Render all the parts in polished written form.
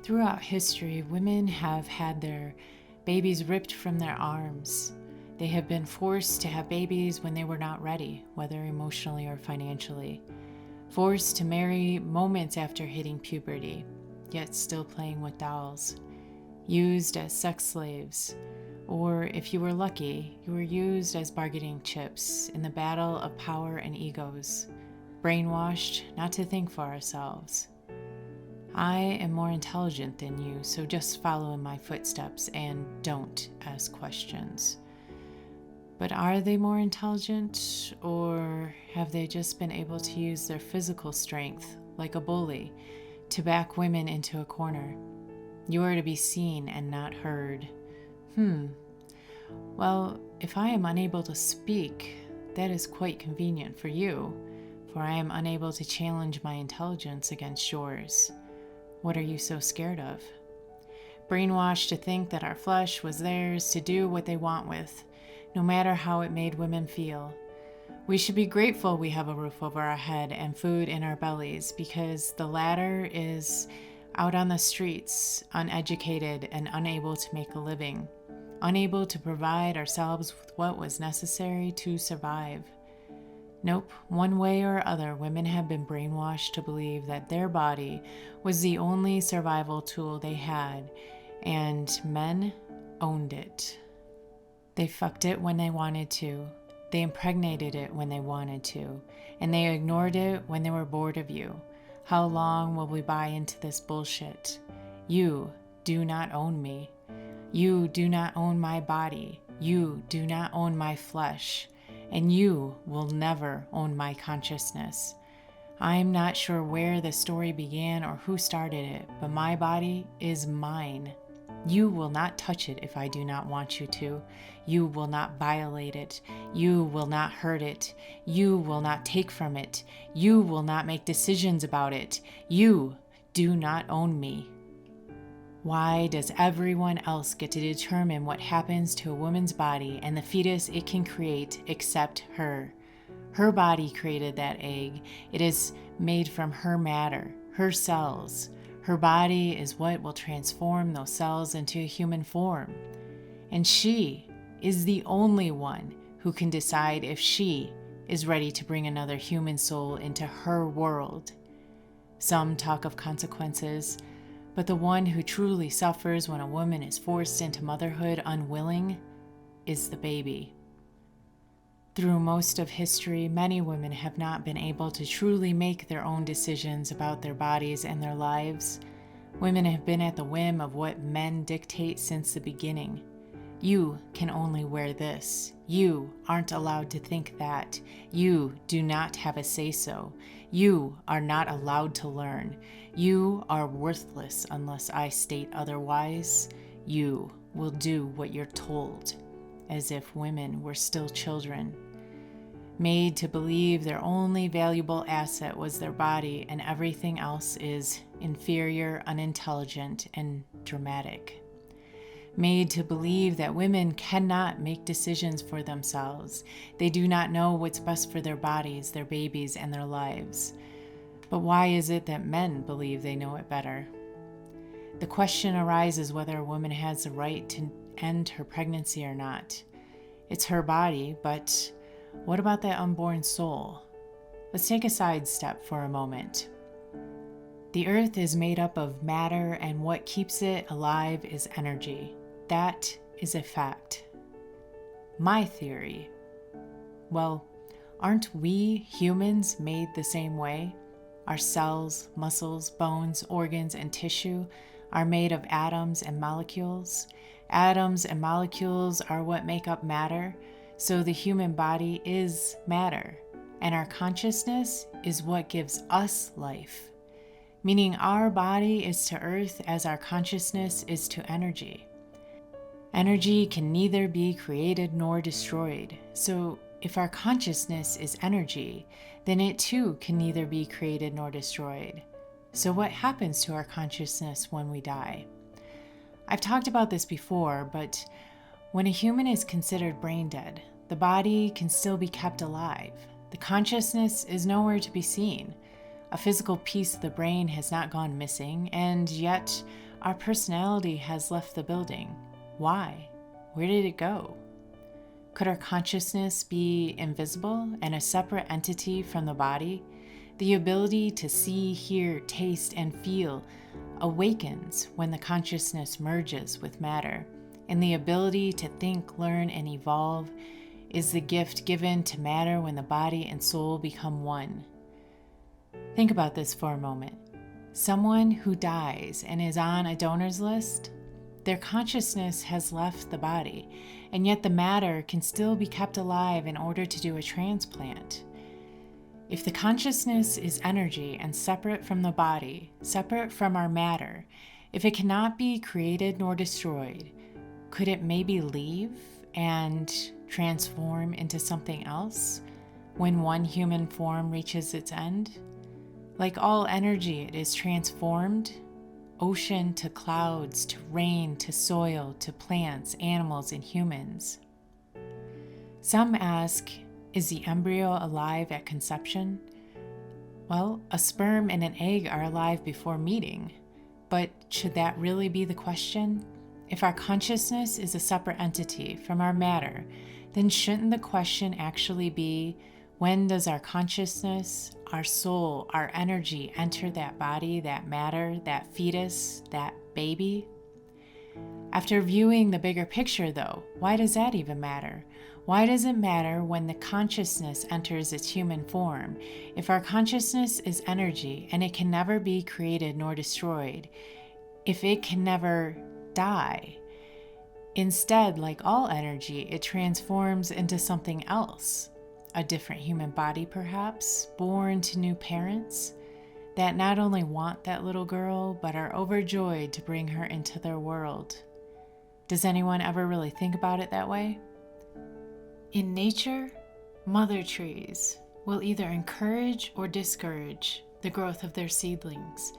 Throughout history, women have had their babies ripped from their arms. They have been forced to have babies when they were not ready, whether emotionally or financially. Forced to marry moments after hitting puberty, yet still playing with dolls. Used as sex slaves. Or if you were lucky, you were used as bargaining chips in the battle of power and egos. Brainwashed not to think for ourselves. I am more intelligent than you, so just follow in my footsteps and don't ask questions. But are they more intelligent, or have they just been able to use their physical strength, like a bully, to back women into a corner? You are to be seen and not heard. Well, if I am unable to speak, that is quite convenient for you, for I am unable to challenge my intelligence against yours. What are you so scared of? Brainwashed to think that our flesh was theirs to do what they want with, no matter how it made women feel. We should be grateful we have a roof over our head and food in our bellies, because the latter is out on the streets, uneducated and unable to make a living, unable to provide ourselves with what was necessary to survive. Nope, one way or other, women have been brainwashed to believe that their body was the only survival tool they had, and men owned it. They fucked it when they wanted to, they impregnated it when they wanted to, and they ignored it when they were bored of you. How long will we buy into this bullshit? You do not own me. You do not own my body. You do not own my flesh. And you will never own my consciousness. I'm not sure where the story began or who started it, but my body is mine. You will not touch it if I do not want you to. You will not violate it. You will not hurt it. You will not take from it. You will not make decisions about it. You do not own me. Why does everyone else get to determine what happens to a woman's body and the fetus it can create except her? Her body created that egg. It is made from her matter, her cells. Her body is what will transform those cells into a human form. And she is the only one who can decide if she is ready to bring another human soul into her world. Some talk of consequences, but the one who truly suffers when a woman is forced into motherhood unwilling is the baby. Through most of history, many women have not been able to truly make their own decisions about their bodies and their lives. Women have been at the whim of what men dictate since the beginning. You can only wear this. You aren't allowed to think that. You do not have a say-so. You are not allowed to learn. You are worthless unless I state otherwise. You will do what you're told, as if women were still children. Made to believe their only valuable asset was their body and everything else is inferior, unintelligent, and dramatic. Made to believe that women cannot make decisions for themselves. They do not know what's best for their bodies, their babies, and their lives. But why is it that men believe they know it better? The question arises whether a woman has the right to end her pregnancy or not. It's her body, but what about that unborn soul? Let's take a sidestep for a moment. The earth is made up of matter, and what keeps it alive is energy. That is a fact. My theory. Well, aren't we humans made the same way? Our cells, muscles, bones, organs, and tissue are made of atoms and molecules. Atoms and molecules are what make up matter, so the human body is matter, and our consciousness is what gives us life. Meaning our body is to earth as our consciousness is to energy. Energy can neither be created nor destroyed, so if our consciousness is energy, then it too can neither be created nor destroyed. So what happens to our consciousness when we die? I've talked about this before, but when a human is considered brain dead, the body can still be kept alive. The consciousness is nowhere to be seen. A physical piece of the brain has not gone missing, and yet our personality has left the building. Why? Where did it go? Could our consciousness be invisible and a separate entity from the body? The ability to see, hear, taste, and feel awakens when the consciousness merges with matter, and the ability to think, learn, and evolve is the gift given to matter when the body and soul become one. Think about this for a moment. Someone who dies and is on a donor's list, their consciousness has left the body, and yet the matter can still be kept alive in order to do a transplant. If the consciousness is energy and separate from the body, separate from our matter, if it cannot be created nor destroyed, could it maybe leave and transform into something else when one human form reaches its end? Like all energy, it is transformed, ocean to clouds, to rain, to soil, to plants, animals, and humans. Some ask, is the embryo alive at conception? Well, a sperm and an egg are alive before meeting, but should that really be the question? If our consciousness is a separate entity from our matter, then shouldn't the question actually be, when does our consciousness, our soul, our energy enter that body, that matter, that fetus, that baby? After viewing the bigger picture, though, why does that even matter? Why does it matter when the consciousness enters its human form? If our consciousness is energy and it can never be created nor destroyed, if it can never die, instead, like all energy, it transforms into something else. A different human body, perhaps, born to new parents that not only want that little girl, but are overjoyed to bring her into their world. Does anyone ever really think about it that way? In nature, mother trees will either encourage or discourage the growth of their seedlings,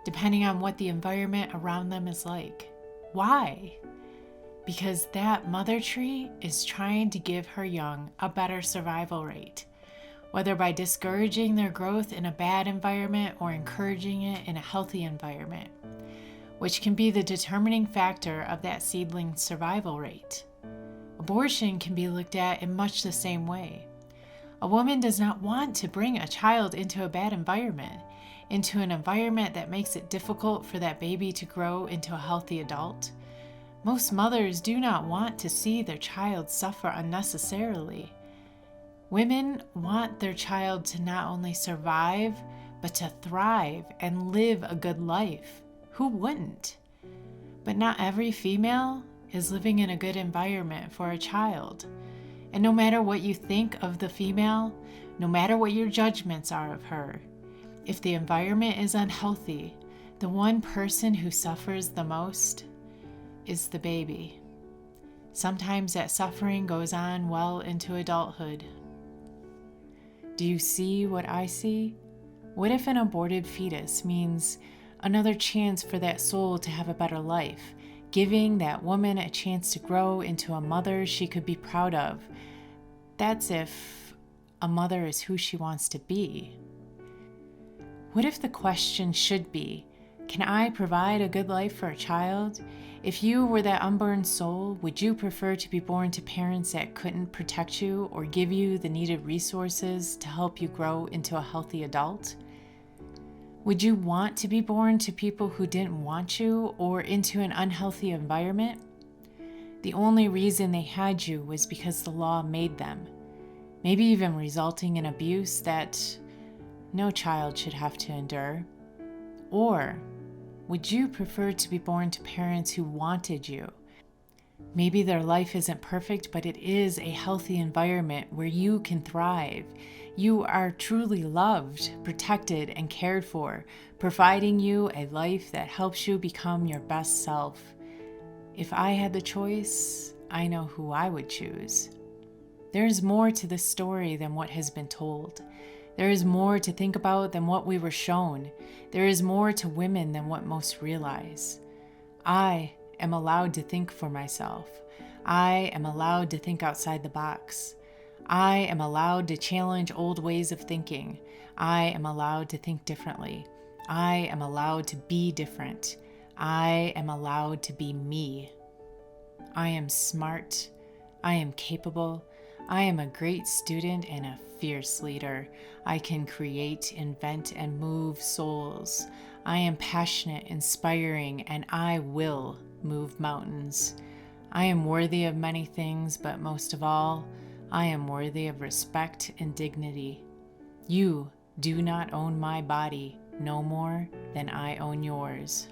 depending on what the environment around them is like. Why? Because that mother tree is trying to give her young a better survival rate, whether by discouraging their growth in a bad environment or encouraging it in a healthy environment, which can be the determining factor of that seedling's survival rate. Abortion can be looked at in much the same way. A woman does not want to bring a child into a bad environment, into an environment that makes it difficult for that baby to grow into a healthy adult. Most mothers do not want to see their child suffer unnecessarily. Women want their child to not only survive, but to thrive and live a good life. Who wouldn't? But not every female is living in a good environment for a child. And no matter what you think of the female, no matter what your judgments are of her, if the environment is unhealthy, the one person who suffers the most is the baby. Sometimes that suffering goes on well into adulthood. Do you see what I see? What if an aborted fetus means another chance for that soul to have a better life, giving that woman a chance to grow into a mother she could be proud of? That's if a mother is who she wants to be. What if the question should be, can I provide a good life for a child? If you were that unborn soul, would you prefer to be born to parents that couldn't protect you or give you the needed resources to help you grow into a healthy adult? Would you want to be born to people who didn't want you or into an unhealthy environment? The only reason they had you was because the law made them, maybe even resulting in abuse that no child should have to endure. Or would you prefer to be born to parents who wanted you? Maybe their life isn't perfect, but it is a healthy environment where you can thrive. You are truly loved, protected, and cared for, providing you a life that helps you become your best self. If I had the choice, I know who I would choose. There is more to this story than what has been told. There is more to think about than what we were shown. There is more to women than what most realize. I am allowed to think for myself. I am allowed to think outside the box. I am allowed to challenge old ways of thinking. I am allowed to think differently. I am allowed to be different. I am allowed to be me. I am smart. I am capable. I am a great student and a fierce leader. I can create, invent, and move souls. I am passionate, inspiring, and I will move mountains. I am worthy of many things, but most of all, I am worthy of respect and dignity. You do not own my body no more than I own yours.